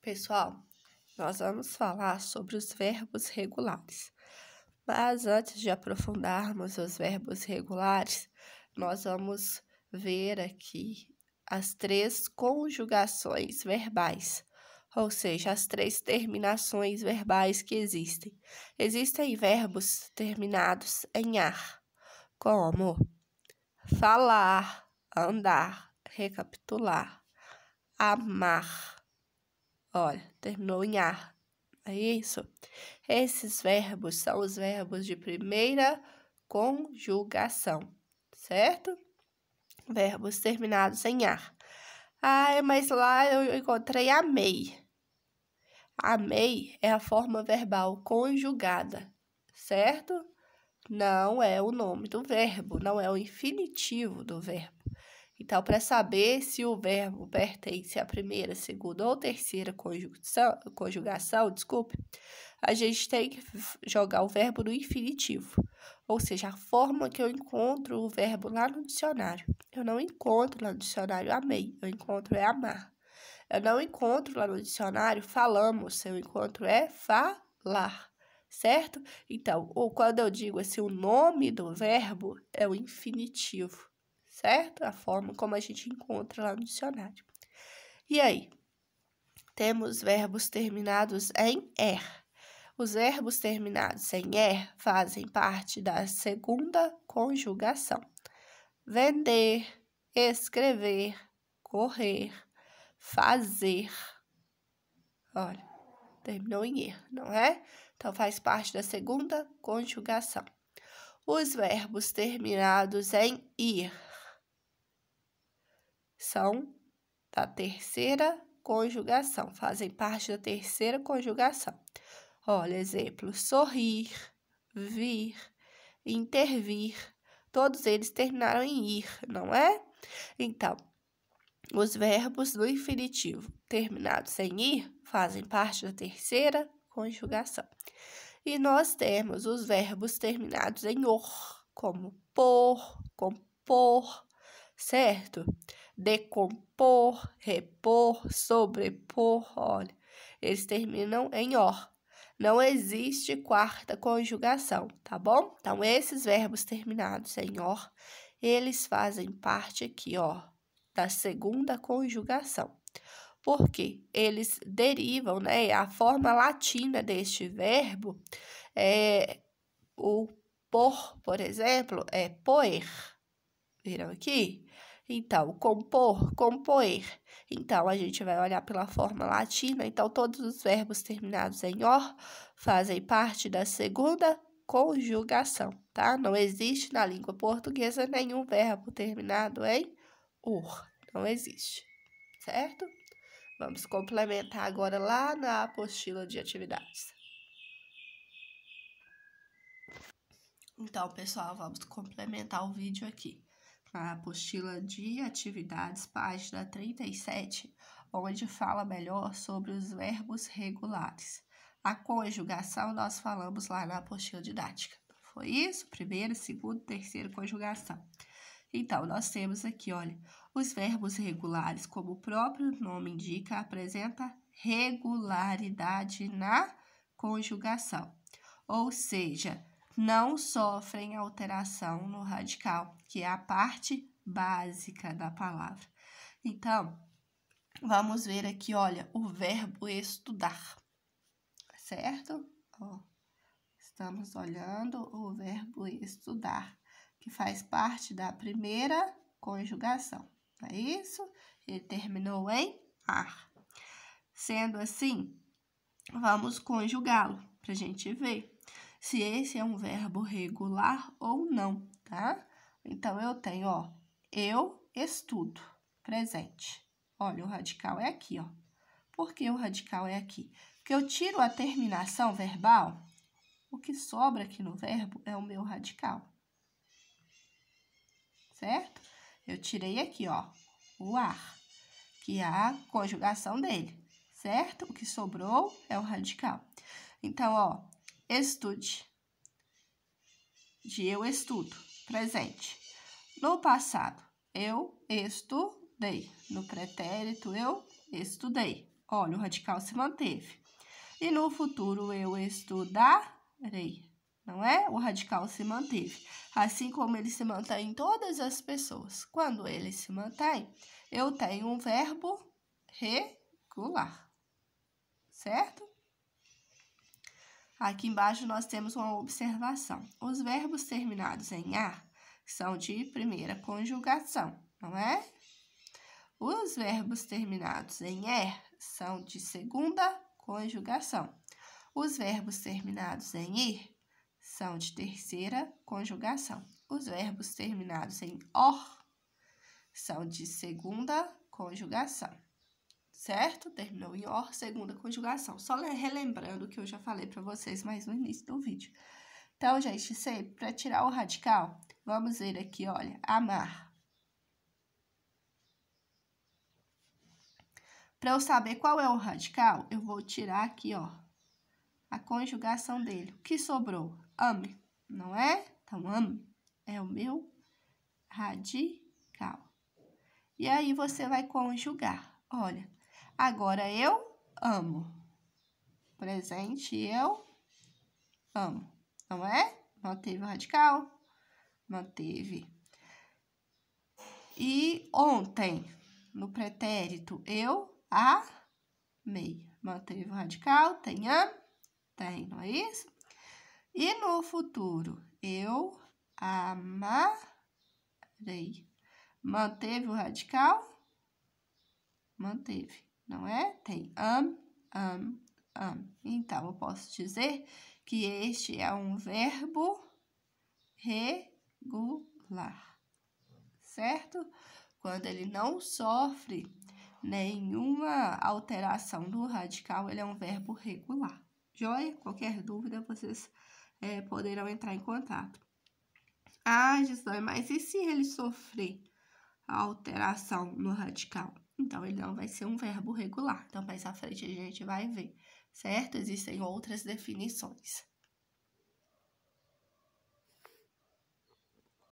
Pessoal, nós vamos falar sobre os verbos regulares. Mas antes de aprofundarmos os verbos regulares, nós vamos ver aqui as 3 conjugações verbais, ou seja, as 3 terminações verbais que existem. Existem verbos terminados em ar, como falar, andar, recapitular, amar. Olha, terminou em ar, é isso? Esses verbos são os verbos de primeira conjugação, certo? Verbos terminados em ar. Ah, mas lá eu encontrei amei. Amei é a forma verbal conjugada, certo? Não é o nome do verbo, não é o infinitivo do verbo. Então, para saber se o verbo pertence à primeira, segunda ou terceira conjugação, a gente tem que jogar o verbo no infinitivo, ou seja, a forma que eu encontro o verbo lá no dicionário. Eu não encontro lá no dicionário amei, eu encontro é amar. Eu não encontro lá no dicionário falamos, eu encontro é falar, certo? Então, ou quando eu digo assim, o nome do verbo é o infinitivo, certo? A forma como a gente encontra lá no dicionário. E aí? Temos verbos terminados em er. Os verbos terminados em er fazem parte da segunda conjugação. Vender, escrever, correr, fazer. Olha, terminou em er, não é? Então, faz parte da segunda conjugação. Os verbos terminados em ir são da terceira conjugação, fazem parte da terceira conjugação. Olha, exemplo, sorrir, vir, intervir, todos eles terminaram em ir, não é? Então, os verbos do infinitivo terminados em ir fazem parte da terceira conjugação. E nós temos os verbos terminados em or, como pôr, compor, certo? Decompor, repor, sobrepor, olha, eles terminam em or. Não existe quarta conjugação, tá bom? Então, esses verbos terminados em or, eles fazem parte aqui, ó, da segunda conjugação. Porque eles derivam, né? A forma latina deste verbo o por exemplo, é poer. Viram aqui? Então, compor, compoer. Então, a gente vai olhar pela forma latina. Então, todos os verbos terminados em or fazem parte da segunda conjugação, tá? Não existe na língua portuguesa nenhum verbo terminado em or. Não existe, certo? Vamos complementar agora lá na apostila de atividades. Então, pessoal, vamos complementar o vídeo aqui. Na apostila de atividades, página 37, onde fala melhor sobre os verbos regulares. A conjugação nós falamos lá na apostila didática. Foi isso? Primeira, segunda, terceira conjugação. Então, nós temos aqui, olha, os verbos regulares, como o próprio nome indica, apresenta regularidade na conjugação. Ou seja, não sofrem alteração no radical, que é a parte básica da palavra. Então, vamos ver aqui, olha, o verbo estudar, certo? Ó, estamos olhando o verbo estudar, que faz parte da primeira conjugação, não é isso? Ele terminou em ar. Sendo assim, vamos conjugá-lo para a gente ver se esse é um verbo regular ou não, tá? Então, eu tenho, ó, eu estudo, presente. Olha, o radical é aqui, ó. Por que o radical é aqui? Porque eu tiro a terminação verbal, o que sobra aqui no verbo é o meu radical. Certo? Eu tirei aqui, ó, o ar, que é a conjugação dele, certo? O que sobrou é o radical. Então, ó, estude. De eu estudo, presente. No passado, eu estudei. No pretérito, eu estudei. Olha, o radical se manteve. E no futuro eu estudarei, não é? O radical se manteve. Assim como ele se mantém em todas as pessoas. Quando ele se mantém, eu tenho um verbo regular, certo? Aqui embaixo nós temos uma observação. Os verbos terminados em "ar" são de primeira conjugação, não é? Os verbos terminados em "er" são de segunda conjugação. Os verbos terminados em "ir" são de terceira conjugação. Os verbos terminados em "or" são de segunda conjugação, certo? Terminou em "or", segunda conjugação. Só relembrando o que eu já falei para vocês mais no início do vídeo. Então, gente, sempre para tirar o radical, vamos ver aqui, olha, amar. Para eu saber qual é o radical, eu vou tirar aqui, ó, a conjugação dele. O que sobrou? Ame, não é? Então, ame é o meu radical. E aí, você vai conjugar. Olha, agora eu amo. Presente, eu amo, não é? Manteve o radical? Manteve. E ontem, no pretérito, eu amei. Manteve o radical? Tem ame? Tem, não é isso? E no futuro, eu amarei. Manteve o radical? Manteve, não é? Tem am. Então, eu posso dizer que este é um verbo regular, certo? Quando ele não sofre nenhuma alteração do radical, ele é um verbo regular. Joia? Qualquer dúvida, vocês poderão entrar em contato. Ah, Gisele, mas e se ele sofrer a alteração no radical? Então, ele não vai ser um verbo regular. Então, mais à frente a gente vai ver, certo? Existem outras definições.